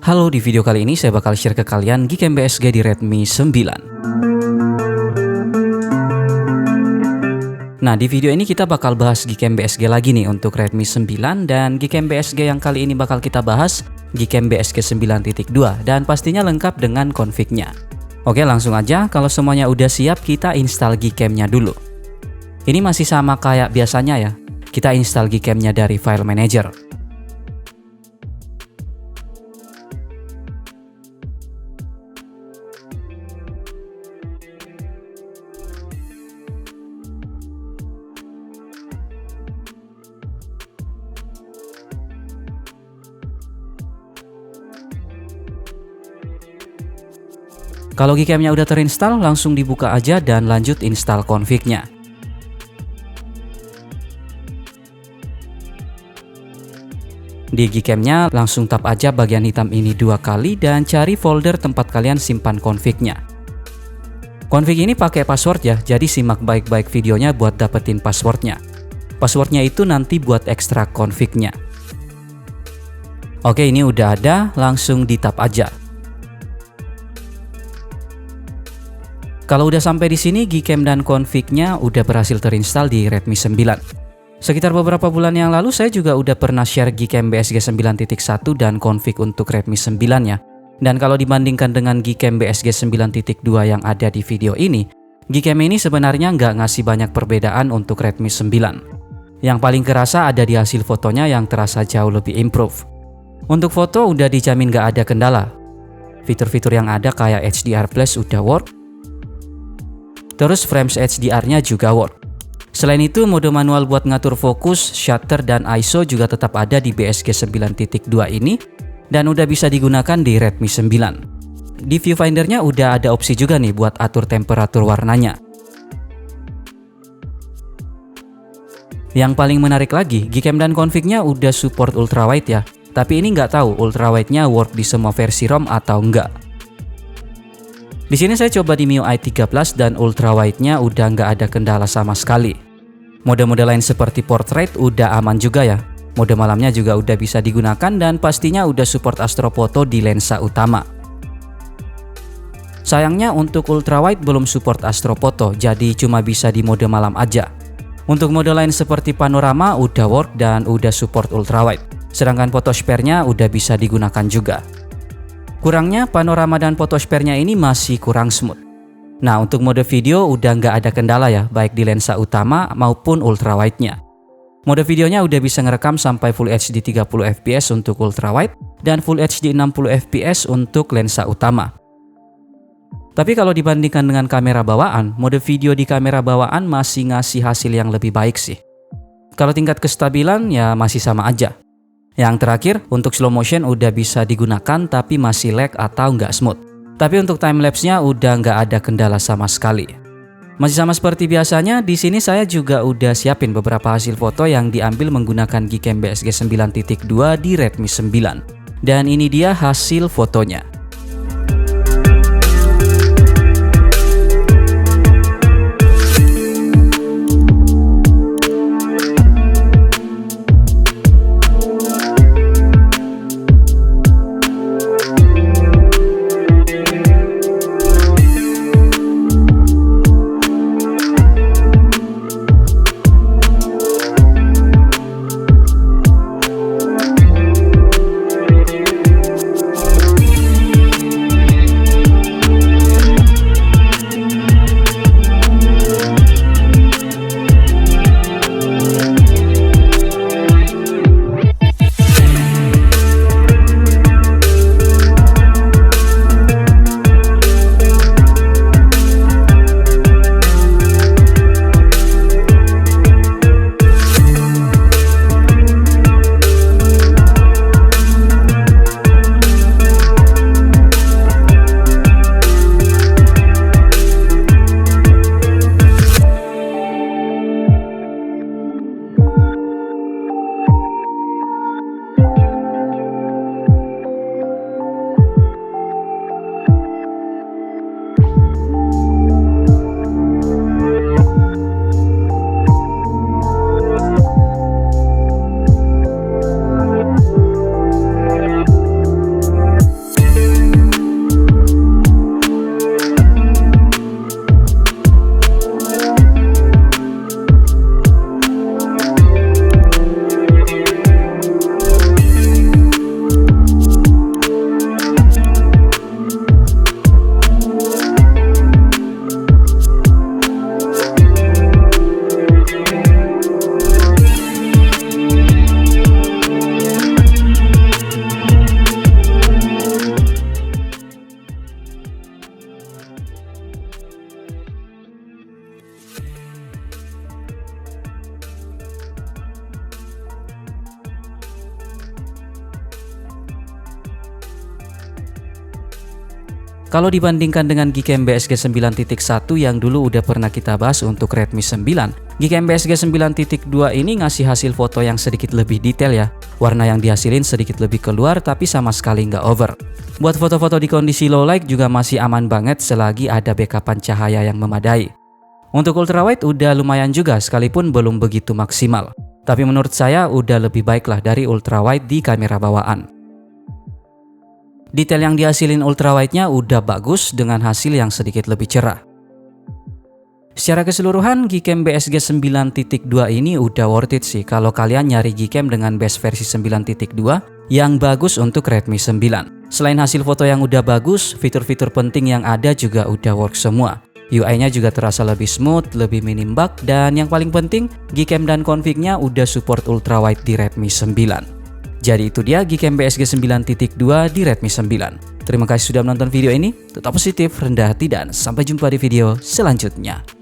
Halo, di video kali ini saya bakal share ke kalian Geekem BSG di Redmi 9. Nah, di video ini kita bakal bahas Geekem BSG lagi nih untuk Redmi 9, dan Geekem BSG yang kali ini bakal kita bahas Geekem BSG 9.2 dan pastinya lengkap dengan config-nya. Oke, langsung aja. Kalau semuanya udah siap, kita install Geekem-nya dulu. Ini masih sama kayak biasanya ya. Kita install Geekem-nya dari file manager. Kalau Geekem-nya udah terinstall, langsung dibuka aja dan lanjut install config-nya. Di Geekem-nya langsung tap aja bagian hitam ini 2 kali dan cari folder tempat kalian simpan config-nya. Config ini pakai password ya, jadi simak baik-baik videonya buat dapetin passwordnya. Passwordnya itu nanti buat ekstrak config-nya. Oke, ini udah ada, langsung di tap aja. Kalau udah sampai di sini, Geekem dan config-nya udah berhasil terinstall di Redmi 9. Sekitar beberapa bulan yang lalu saya juga udah pernah share Geekem BSG 9.1 dan config untuk Redmi 9 ya. Dan kalau dibandingkan dengan Geekem BSG 9.2 yang ada di video ini, Geekem ini sebenarnya nggak ngasih banyak perbedaan untuk Redmi 9. Yang paling kerasa ada di hasil fotonya yang terasa jauh lebih improve. Untuk foto udah dijamin nggak ada kendala. Fitur-fitur yang ada kayak HDR Plus udah work. Terus frames HDR-nya juga work. Selain itu, mode manual buat ngatur fokus, shutter, dan ISO juga tetap ada di BSG 9.2 ini dan udah bisa digunakan di Redmi 9. Di viewfinder-nya udah ada opsi juga nih buat atur temperatur warnanya. Yang paling menarik lagi, Geekem dan config-nya udah support ultrawide ya. Tapi ini nggak tahu ultrawide-nya work di semua versi ROM atau enggak. Di sini saya coba di MIUI 13 dan ultrawide-nya udah nggak ada kendala sama sekali. Mode-mode lain seperti portrait udah aman juga ya. Mode malamnya juga udah bisa digunakan dan pastinya udah support astrofoto di lensa utama. Sayangnya untuk ultrawide belum support astrofoto, jadi cuma bisa di mode malam aja. Untuk mode lain seperti panorama udah work dan udah support ultrawide. Sedangkan photosphere-nya udah bisa digunakan juga. Kurangnya panorama dan photosphere-nya ini masih kurang smooth. Nah, untuk mode video udah nggak ada kendala ya, baik di lensa utama maupun ultrawide-nya. Mode videonya udah bisa ngerekam sampai Full HD 30 fps untuk ultrawide dan Full HD 60 fps untuk lensa utama. Tapi kalau dibandingkan dengan kamera bawaan, mode video di kamera bawaan masih ngasih hasil yang lebih baik sih. Kalau tingkat kestabilan ya masih sama aja. Yang terakhir, untuk slow motion udah bisa digunakan tapi masih lag atau nggak smooth. Tapi untuk timelapse-nya udah nggak ada kendala sama sekali. Masih sama seperti biasanya, di sini saya juga udah siapin beberapa hasil foto yang diambil menggunakan Geekem BSG 9.2 di Redmi 9. Dan ini dia hasil fotonya. Kalau dibandingkan dengan Gcam BSG 9.1 yang dulu udah pernah kita bahas untuk Redmi 9, Gcam BSG 9.2 ini ngasih hasil foto yang sedikit lebih detail ya. Warna yang dihasilin sedikit lebih keluar tapi sama sekali nggak over. Buat foto-foto di kondisi low light juga masih aman banget selagi ada backupan cahaya yang memadai. Untuk ultrawide udah lumayan juga sekalipun belum begitu maksimal. Tapi menurut saya udah lebih baik lah dari ultrawide di kamera bawaan. Detail yang dihasilin ultrawide-nya udah bagus dengan hasil yang sedikit lebih cerah. Secara keseluruhan, Gcam BSG 9.2 ini udah worth it sih kalau kalian nyari Gcam dengan base versi 9.2 yang bagus untuk Redmi 9. Selain hasil foto yang udah bagus, fitur-fitur penting yang ada juga udah work semua. UI-nya juga terasa lebih smooth, lebih minim bug, dan yang paling penting, Gcam dan config-nya udah support ultrawide di Redmi 9. Jadi itu dia Gcam BSG 9.2 di Redmi 9. Terima kasih sudah menonton video ini, tetap positif, rendah hati, dan sampai jumpa di video selanjutnya.